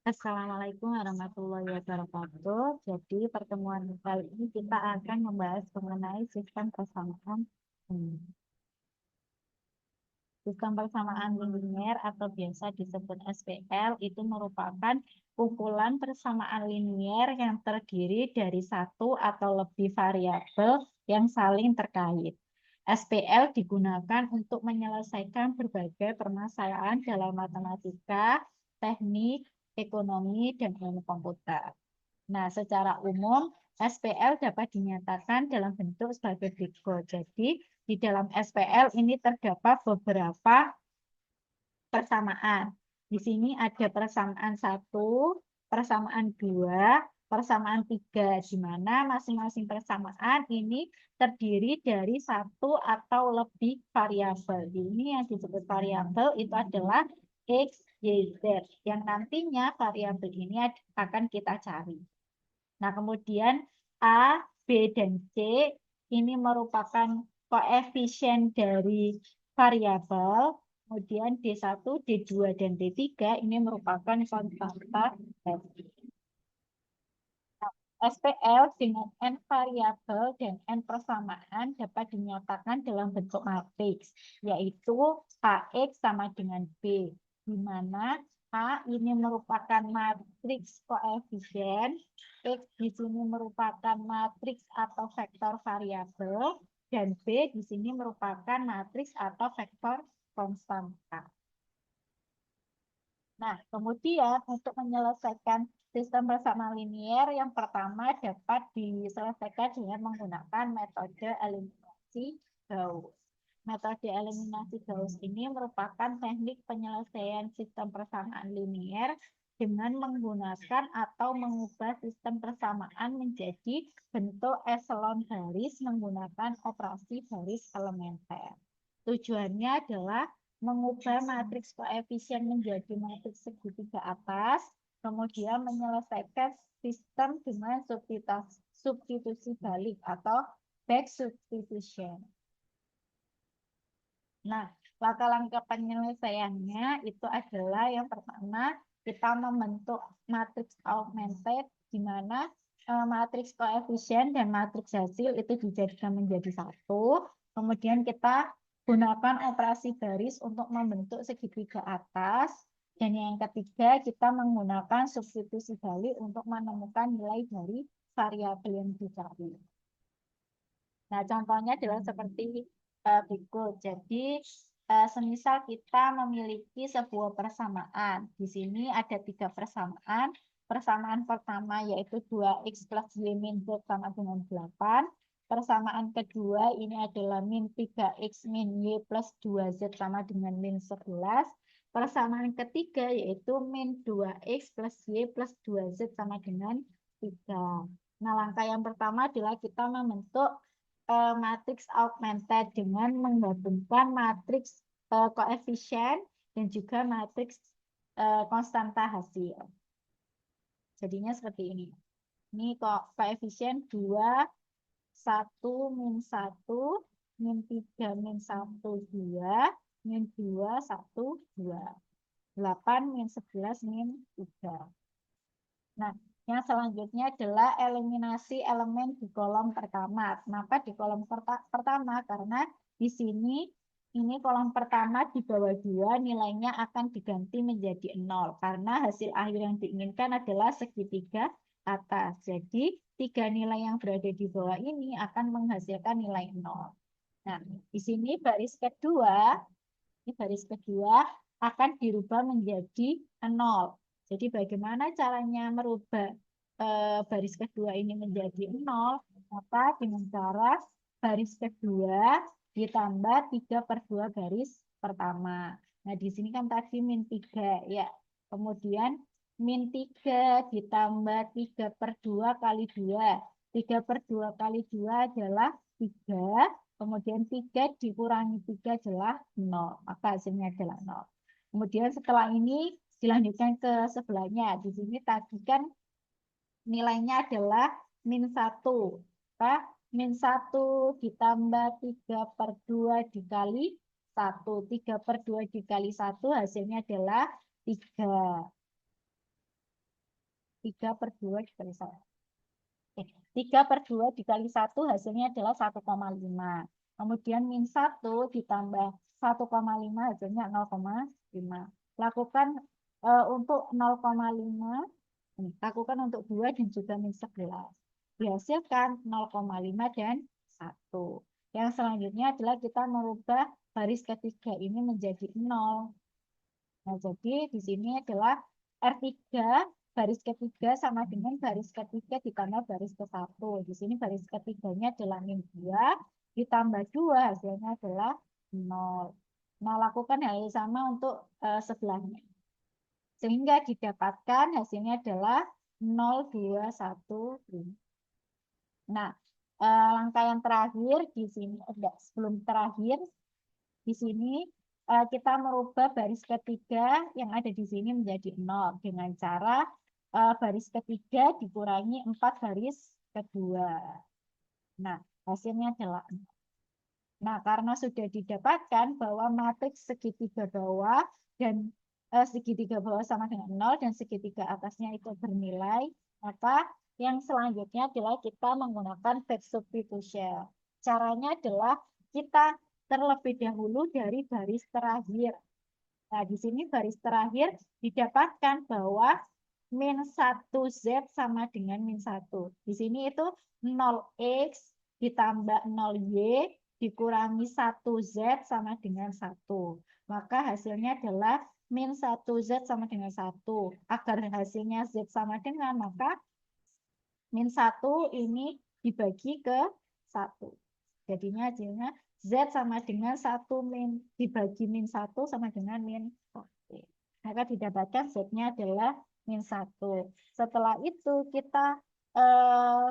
Assalamualaikum warahmatullahi wabarakatuh. Jadi pertemuan kali ini kita akan membahas mengenai sistem persamaan. Hmm. Sistem persamaan linier atau biasa disebut SPL itu merupakan kumpulan persamaan linier yang terdiri dari satu atau lebih variabel yang saling terkait. SPL digunakan untuk menyelesaikan berbagai permasalahan dalam matematika, teknik, ekonomi, dan ilmu komputer. Nah, secara umum, SPL dapat dinyatakan dalam bentuk sebagai berikut. Jadi, di dalam SPL ini terdapat beberapa persamaan. Di sini ada persamaan satu, persamaan dua, persamaan tiga, di mana masing-masing persamaan ini terdiri dari satu atau lebih variabel. Ini yang disebut variabel itu adalah X, Y, Z, yang nantinya variabel ini akan kita cari. Nah, kemudian A, B, dan C ini merupakan koefisien dari variabel. Kemudian D1, D2, dan D3 ini merupakan konstanta Hesi. SPL dengan n variabel dan n persamaan dapat dinyatakan dalam bentuk matriks, yaitu AX sama dengan B, di mana A ini merupakan matriks koefisien, X di sini merupakan matriks atau vektor variabel, dan B di sini merupakan matriks atau vektor konstanta. Nah, kemudian untuk menyelesaikan sistem persamaan linier yang pertama dapat diselesaikan dengan menggunakan metode eliminasi Gauss. Metode eliminasi Gauss ini merupakan teknik penyelesaian sistem persamaan linier dengan menggunakan atau mengubah sistem persamaan menjadi bentuk eselon baris menggunakan operasi baris elementer. Tujuannya adalah mengubah matriks koefisien menjadi matriks segitiga atas, kemudian menyelesaikan sistem dengan substitusi balik atau back substitution. Nah, langkah-langkah penyelesaiannya itu adalah yang pertama, kita membentuk matriks augmented, di mana matriks koefisien dan matriks hasil itu dijadikan menjadi satu. Kemudian kita gunakan operasi baris untuk membentuk segitiga atas. Dan yang ketiga, kita menggunakan substitusi balik untuk menemukan nilai dari variabel yang dicari. Nah, contohnya adalah seperti berikut. Jadi, semisal kita memiliki sebuah persamaan. Di sini ada 3 persamaan. Persamaan pertama yaitu 2x plus y min z sama dengan 8. Persamaan kedua ini adalah min 3x min y plus 2z sama dengan min 11. Persamaan ketiga yaitu min 2x plus y plus 2z sama dengan 3. Nah, langkah yang pertama adalah kita membentuk matriks augmented dengan menggabungkan matriks koefisien dan juga matriks konstanta hasil. Jadinya seperti ini. Ini koefisien 2, 1, min 1, min 3, min 1, 2, min 2, 1, 2. 8, min 11, min 3. Nah, yang selanjutnya adalah eliminasi elemen di kolom pertama. Kenapa di kolom pertama? Karena di sini ini kolom pertama di bawah 2 nilainya akan diganti menjadi 0. Karena hasil akhir yang diinginkan adalah segitiga atas. Jadi 3 nilai yang berada di bawah ini akan menghasilkan nilai 0. Nah, di sini baris kedua akan dirubah menjadi 0. Jadi bagaimana caranya merubah baris kedua ini menjadi 0? Maka dengan cara baris kedua ditambah 3/2 baris pertama. Nah, di sini kan tadi min 3 ya. Kemudian min 3 ditambah 3/2 kali 2. 3/2 kali 2 adalah 3. Kemudian 3 dikurangi 3 adalah 0. Maka hasilnya adalah 0. Kemudian setelah ini dilanjutkan ke sebelahnya. Di sini tadi kan nilainya adalah min 1. Maka min 1 ditambah 3/2 dikali 1. 3/2 dikali 1 hasilnya adalah 3. 3/2 dikali 1. 3/2 dikali 1 hasilnya adalah 1,5. Kemudian min 1 ditambah 1,5 hasilnya 0,5. Lakukan untuk 0,5, lakukan untuk 2 dan juga min 11. Dihasilkan 0,5 dan 1. Yang selanjutnya adalah kita merubah baris ketiga ini menjadi 0. Nah, jadi di sini adalah R3 baris ketiga sama dengan baris ketiga ditambah baris ke-1. Di sini baris ketiganya adalah min 2, ditambah 2 hasilnya adalah 0. Nah, lakukan hal yang sama untuk sebelahnya. Sehingga didapatkan hasilnya adalah 0, 2, 1, 5. Nah, langkah yang terakhir di sini, sebelum terakhir, di sini kita merubah baris ketiga yang ada di sini menjadi 0 dengan cara baris ketiga dikurangi 4 baris kedua. Nah, hasilnya adalah 0. Nah, karena sudah didapatkan bahwa matriks segitiga bawah dan segitiga bawah sama dengan 0 dan segitiga atasnya itu bernilai, maka yang selanjutnya adalah kita menggunakan back substitution. Caranya adalah kita terlebih dahulu dari baris terakhir. Nah, di sini baris terakhir didapatkan bahwa min 1Z sama dengan min 1. Di sini itu 0X ditambah 0Y dikurangi 1Z sama dengan 1. Maka hasilnya adalah min 1Z sama dengan 1. Agar hasilnya Z sama dengan, maka min 1 ini dibagi ke 1. Jadinya hasilnya Z sama dengan 1 min dibagi min 1 sama dengan min 1. Maka didapatkan Z-nya adalah min 1. Setelah itu kita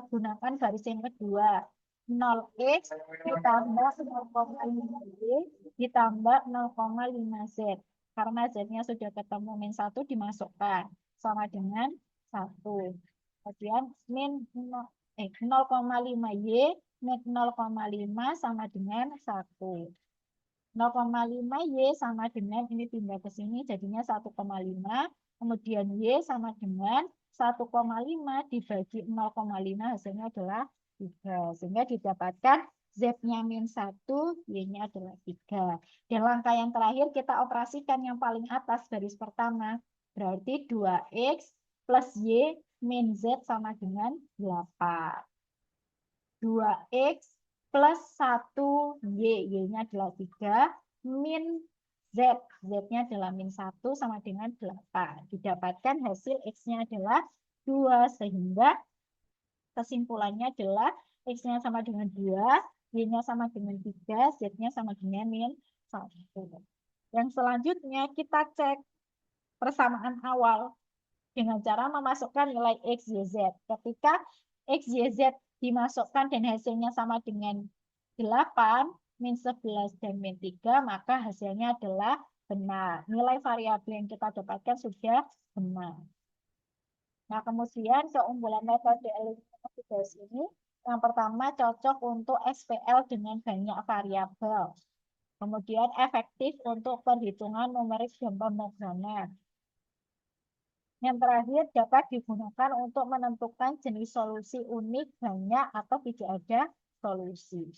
gunakan baris yang kedua. 0x ditambah 0,5y ditambah 0,5z. Karena Z-nya sudah ketemu min 1 dimasukkan. Sama dengan 1. Kemudian min 0,5y min 0,5 sama dengan 1. 0,5y sama dengan, ini pindah ke sini jadinya 1,5. Kemudian y sama dengan 1,5 dibagi 0,5 hasilnya adalah 3. Sehingga didapatkan Z-nya min 1, Y-nya adalah 3. Dan langkah yang terakhir kita operasikan yang paling atas baris pertama. Berarti 2X plus Y min Z sama dengan 8. 2X plus 1Y, Y-nya adalah 3, min Z, Z-nya adalah min 1 sama dengan 8. Didapatkan hasil X-nya adalah 2, sehingga kesimpulannya adalah X-nya sama dengan 2, Y-nya sama dengan 3, Z-nya sama dengan min 1. Yang selanjutnya kita cek persamaan awal dengan cara memasukkan nilai X, Y, Z. Ketika X, Y, Z dimasukkan dan hasilnya sama dengan 8, min 11, dan min 3, maka hasilnya adalah benar. Nilai variabel yang kita dapatkan sudah benar. Nah, kemudian keunggulan metode eliminasi Gauss ini, yang pertama cocok untuk SPL dengan banyak variabel. Kemudian efektif untuk perhitungan numerik dan pemrograman. Yang terakhir dapat digunakan untuk menentukan jenis solusi unik, banyak, atau tidak ada solusi.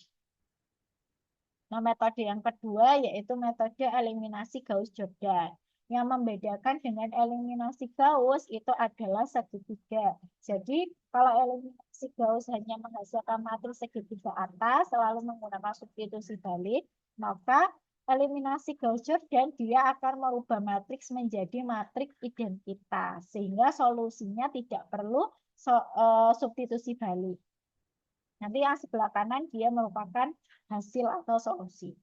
Nah, metode yang kedua yaitu metode eliminasi Gauss-Jordan. Yang membedakan dengan eliminasi Gauss itu adalah segitiga. Jadi, kalau eliminasi Gauss hanya menghasilkan matriks segitiga atas, selalu menggunakan substitusi balik, maka eliminasi Gauss-Jordan dia akan merubah matriks menjadi matriks identitas. Sehingga solusinya tidak perlu substitusi balik. Nanti yang sebelah kanan dia merupakan hasil atau solusi.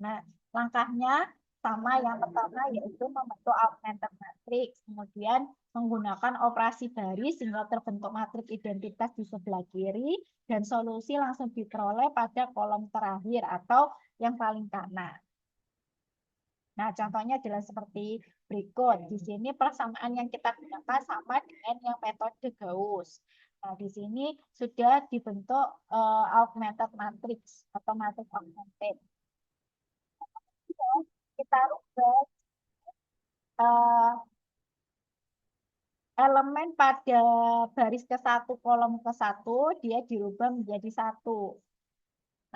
Nah, langkahnya sama yang pertama yaitu membentuk augmented matrix. Kemudian menggunakan operasi baris sehingga terbentuk matriks identitas di sebelah kiri dan solusi langsung diperoleh pada kolom terakhir atau yang paling kanan. Nah, contohnya adalah seperti berikut. Di sini persamaan yang kita gunakan sama dengan yang metode Gauss. Nah, di sini sudah dibentuk augmented matrix atau matrix augmented. Kita rubah elemen pada baris ke-1 kolom ke-1 dia dirubah menjadi 1.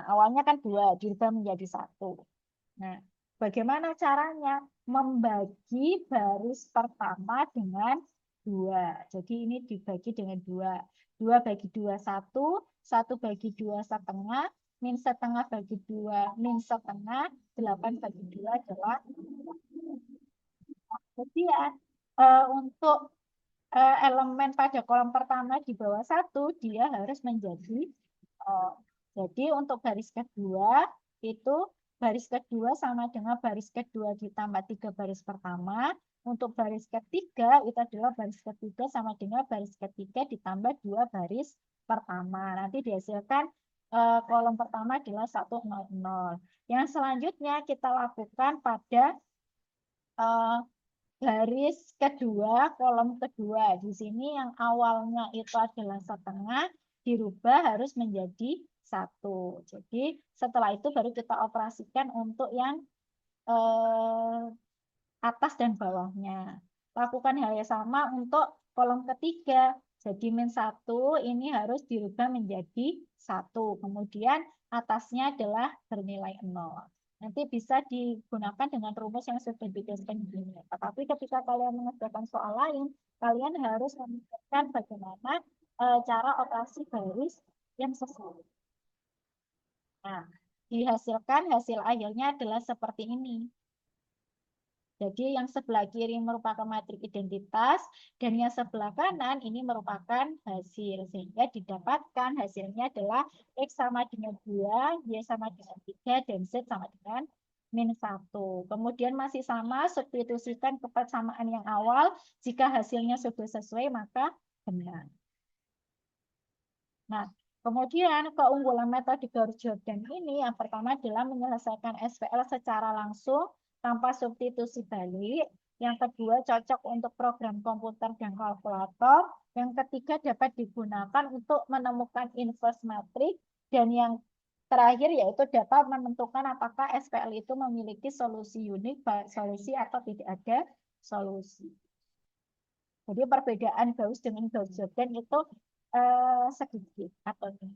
Nah, awalnya kan 2 dirubah menjadi 1. Nah, bagaimana caranya? Membagi baris pertama dengan 2. Jadi ini dibagi dengan 2. 2 bagi 2, 1. 1 bagi 2, setengah. Min setengah bagi 2, min setengah. 8 bagi 2 adalah. Kemudian untuk elemen pada kolom pertama di bawah 1, dia harus menjadi. eh, jadi untuk baris kedua, itu baris kedua sama dengan baris kedua ditambah 3 baris pertama. Untuk baris ketiga, itu adalah baris ketiga sama dengan baris ketiga ditambah 2 baris pertama. Nanti dihasilkan kolom pertama adalah 100. Yang selanjutnya kita lakukan pada eh, baris kedua, kolom kedua. Di sini yang awalnya itu adalah setengah, dirubah harus menjadi 1. Jadi setelah itu baru kita operasikan untuk yang eh, atas dan bawahnya. Lakukan hal yang sama untuk kolom ketiga. Jadi min 1 ini harus dirubah menjadi 1. Kemudian atasnya adalah bernilai 0. Nanti bisa digunakan dengan rumus yang sudah dijelaskan di sini. Tetapi ketika kalian mengerjakan soal lain, kalian harus memikirkan bagaimana cara operasi baris yang sesuai. Nah, dihasilkan hasil akhirnya adalah seperti ini. Jadi yang sebelah kiri merupakan matriks identitas dan yang sebelah kanan ini merupakan hasil. Sehingga didapatkan hasilnya adalah X sama dengan 2, Y sama dengan 3, dan Z sama dengan min 1. Kemudian masih sama, substitusikan ke persamaan yang awal. Jika hasilnya sudah sesuai, maka benar. Nah, kemudian keunggulan metode Gauss-Jordan ini yang pertama adalah menyelesaikan SPL secara langsung tanpa substitusi balik. Yang kedua cocok untuk program komputer dan kalkulator. Yang ketiga dapat digunakan untuk menemukan inverse matrix. Dan yang terakhir yaitu dapat menentukan apakah SPL itu memiliki solusi unik, solusi atau tidak ada solusi. Jadi perbedaan Gauss dengan Gauss-Jordan itu sedikit atau ini.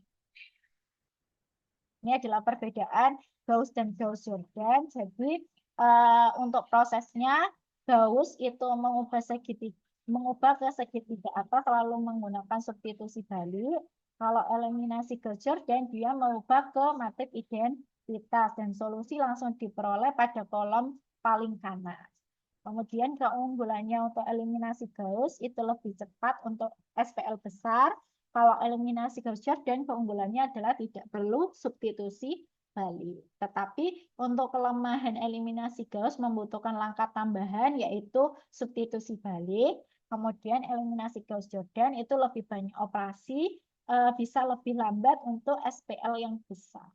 Ini adalah perbedaan Gauss dan Gauss-Jordan. Jadi untuk prosesnya Gauss itu mengubah ke segitiga atau selalu menggunakan substitusi balik. Kalau eliminasi Gauss-Jordan dia mengubah ke matriks identitas dan solusi langsung diperoleh pada kolom paling kanan. Kemudian keunggulannya untuk eliminasi Gauss itu lebih cepat untuk SPL besar. Kalau eliminasi Gauss-Jordan keunggulannya adalah tidak perlu substitusi balik. Tetapi untuk kelemahan eliminasi Gauss membutuhkan langkah tambahan yaitu substitusi balik. Kemudian eliminasi Gauss-Jordan itu lebih banyak operasi, bisa lebih lambat untuk SPL yang besar.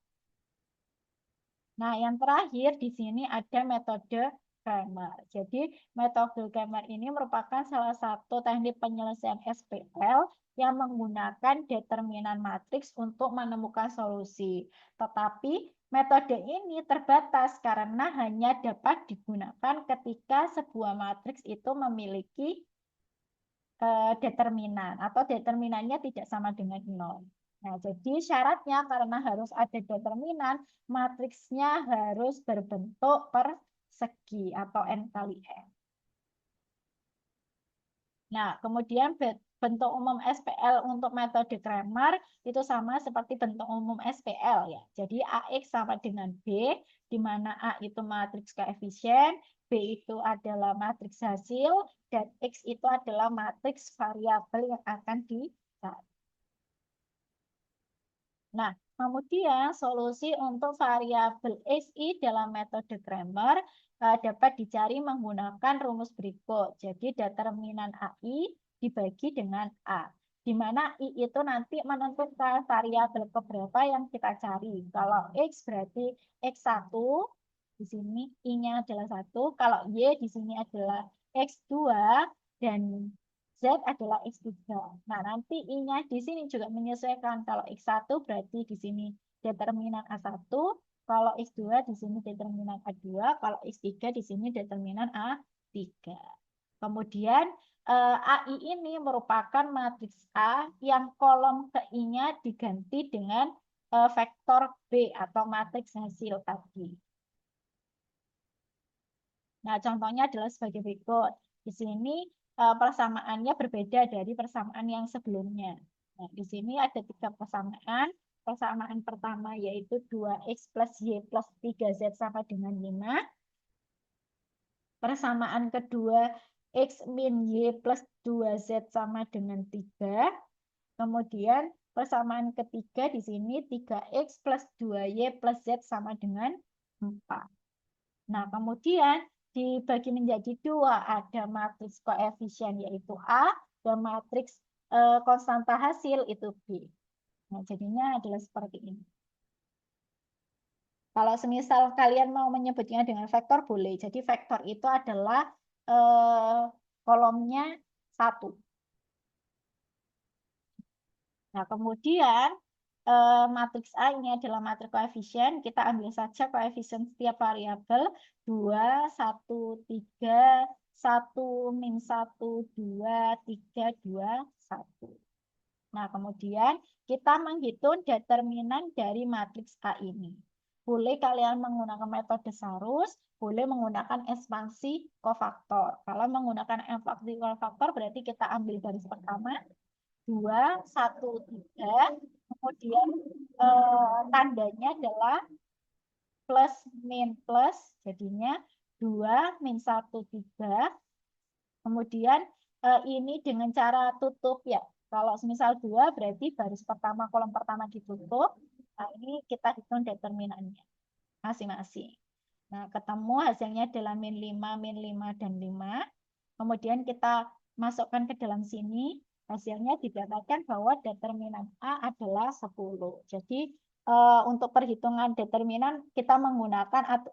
Nah, yang terakhir di sini ada metode Cramer. Jadi, metode Cramer ini merupakan salah satu teknik penyelesaian SPL yang menggunakan determinan matriks untuk menemukan solusi. Tetapi, metode ini terbatas karena hanya dapat digunakan ketika sebuah matriks itu memiliki determinan atau determinannya tidak sama dengan 0. Nah, jadi syaratnya karena harus ada determinan, matriksnya harus berbentuk persegi atau N kali N. Nah, kemudian bentuk umum SPL untuk metode Cramer itu sama seperti bentuk umum SPL ya. Jadi AX sama dengan B, di mana A itu matriks koefisien, B itu adalah matriks hasil, dan X itu adalah matriks variabel yang akan dicari. Nah, kemudian solusi untuk variabel XI dalam metode Cramer dapat dicari menggunakan rumus berikut. Jadi determinan AI dibagi dengan A. Di mana I itu nanti menentukan variabel keberapa yang kita cari. Kalau X berarti X1, di sini I-nya adalah 1. Kalau Y di sini adalah X2 dan Z adalah X3. Nah, nanti I-nya di sini juga menyesuaikan. Kalau X1 berarti di sini determinan A1. Kalau X2 di sini determinan A2. Kalau X3 di sini determinan A3. Kemudian AI ini merupakan matriks A yang kolom ke I-nya diganti dengan vektor B atau matriks hasil tadi. Nah, contohnya adalah sebagai berikut. Di sini persamaannya berbeda dari persamaan yang sebelumnya. Nah, di sini ada 3 persamaan. Persamaan pertama yaitu 2x plus y plus 3z sama dengan 5. Persamaan kedua, x min y plus 2z sama dengan 3. Kemudian persamaan ketiga di sini 3x plus 2y plus z sama dengan 4. Nah, kemudian dibagi menjadi 2, ada matriks koefisien yaitu A dan matriks konstanta hasil itu B. Nah, jadinya adalah seperti ini. Kalau semisal kalian mau menyebutnya dengan vektor boleh. Jadi vektor itu adalah kolomnya 1. Nah, kemudian matriks A ini adalah matriks koefisien. Kita ambil saja koefisien setiap variabel 2, 1, 3, 1, min 1, 2, 3, 2, 1. Nah, kemudian kita menghitung determinan dari matriks A ini. Boleh kalian menggunakan metode Sarus, boleh menggunakan ekspansi kofaktor. Kalau menggunakan ekspansi kofaktor berarti kita ambil garis pertama, 2, 1, 3. Kemudian tandanya adalah plus min plus, jadinya 2, min 1, 3. Kemudian ini dengan cara tutup ya. Kalau misal 2 berarti baris pertama, kolom pertama ditutup. Nah, ini kita hitung determinannya masing-masing. Nah, ketemu hasilnya adalah min 5, min 5, dan 5. Kemudian kita masukkan ke dalam sini. Hasilnya didapatkan bahwa determinan A adalah 10. Jadi untuk perhitungan determinan kita menggunakan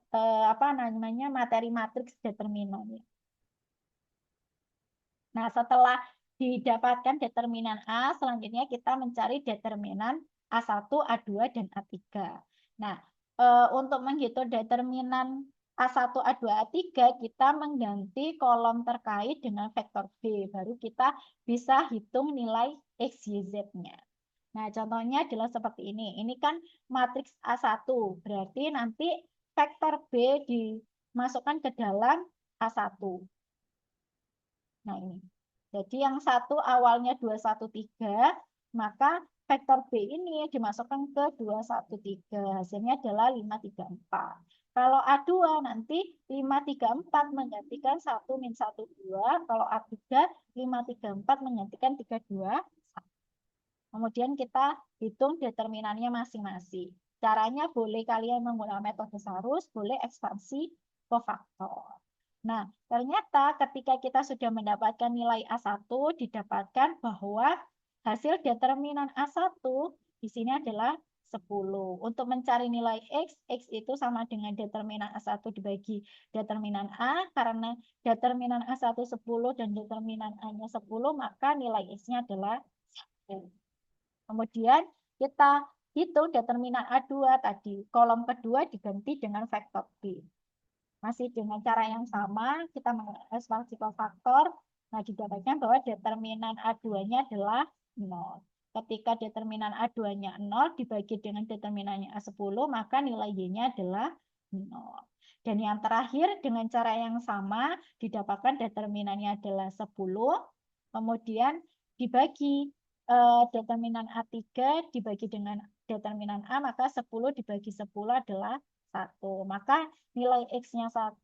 apa namanya materi matriks determinan. Nah, setelah didapatkan determinan A, selanjutnya kita mencari determinan A1, A2, dan A3. Nah, untuk menghitung determinan A1, A2, A3, kita mengganti kolom terkait dengan vektor B. Baru kita bisa hitung nilai X, Y, Z-nya. Nah, contohnya adalah seperti ini. Ini kan matriks A1. Berarti nanti vektor B dimasukkan ke dalam A1. Nah, ini. Jadi yang satu awalnya 213, maka vektor B ini dimasukkan ke 213. Hasilnya adalah 534. Kalau A2 nanti 534 menggantikan 1 min 1, 2. Kalau A3 534 menggantikan 3, 2, 1. Kemudian kita hitung determinannya masing-masing. Caranya boleh kalian menggunakan metode Sarus, boleh ekspansi kofaktor. Nah, ternyata ketika kita sudah mendapatkan nilai A1, didapatkan bahwa hasil determinan A1 di sini adalah 10. Untuk mencari nilai X, X itu sama dengan determinan A1 dibagi determinan A. Karena determinan A1 10 dan determinan A-nya 10, maka nilai X-nya adalah 1. Kemudian kita hitung determinan A2 tadi. Kolom kedua diganti dengan vektor B. Masih dengan cara yang sama, kita menggunakan ekspansi kofaktor. Nah, didapatkan bahwa determinan A2-nya adalah 0. Ketika determinan A2-nya 0 dibagi dengan determinannya A10, maka nilai Y-nya adalah 0. Dan yang terakhir, dengan cara yang sama, didapatkan determinannya adalah 10. Kemudian dibagi determinan A3 dibagi dengan determinan A, maka 10 dibagi 10 adalah 1. Maka nilai X-nya 1,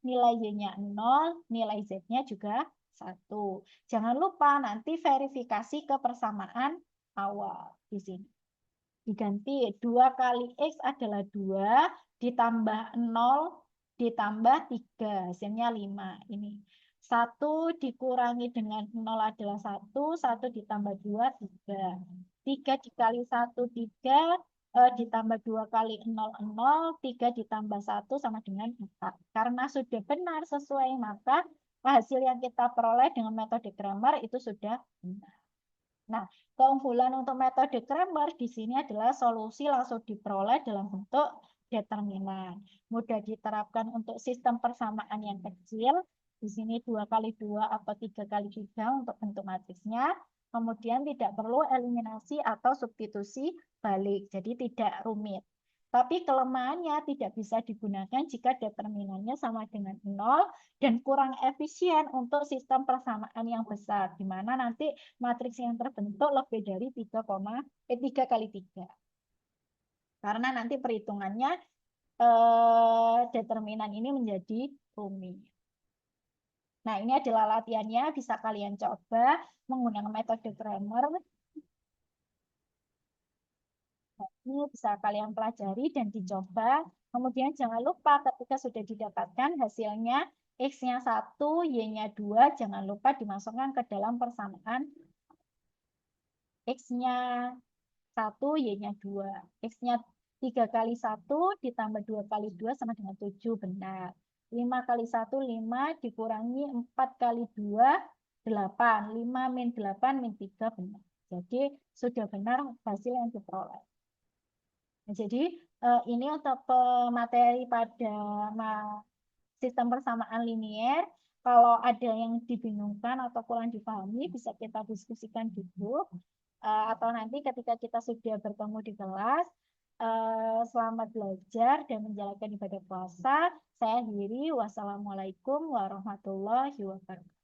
nilai Y-nya 0, nilai Z-nya juga 1. Jangan lupa nanti verifikasi ke persamaan awal di sini. Diganti 2 kali X adalah 2, ditambah 0, ditambah 3, hasilnya 5. Ini 1 dikurangi dengan 0 adalah 1, 1 ditambah 2, 3. 3 dikali 1, 3, ditambah 2 kali 0, 0, 3 ditambah 1 sama dengan 4. Karena sudah benar sesuai, maka hasil yang kita peroleh dengan metode Cramer itu sudah benar. Nah, keunggulan untuk metode Cramer di sini adalah solusi langsung diperoleh dalam bentuk determinan. Mudah diterapkan untuk sistem persamaan yang kecil, Di sini 2 kali 2 atau 3 kali 3 untuk bentuk matriksnya. Kemudian tidak perlu eliminasi atau substitusi balik, jadi tidak rumit. Tapi kelemahannya tidak bisa digunakan jika determinannya sama dengan 0 dan kurang efisien untuk sistem persamaan yang besar, di mana nanti matriks yang terbentuk lebih dari 3 kali 3. Karena nanti perhitungannya determinan ini menjadi rumit. Nah, ini adalah latihannya, bisa kalian coba menggunakan metode Cramer. Ini bisa kalian pelajari dan dicoba. Kemudian jangan lupa ketika sudah didapatkan hasilnya, X-nya 1, Y-nya 2, jangan lupa dimasukkan ke dalam persamaan X-nya 1, Y-nya 2. X-nya 3 kali 1 ditambah 2 kali 2 sama dengan 7, benar. 5 kali 1, 5 dikurangi 4 kali 2, 8. 5 min 8 min 3, benar. Jadi sudah benar hasil yang diperoleh. Nah, jadi ini untuk materi pada sistem persamaan linier. Kalau ada yang dibingungkan atau kurang dipahami, bisa kita diskusikan di grup. Atau nanti ketika kita sudah bertemu di kelas, selamat belajar dan menjalankan ibadah puasa. Saya akhiri. Wassalamualaikum warahmatullahi wabarakatuh.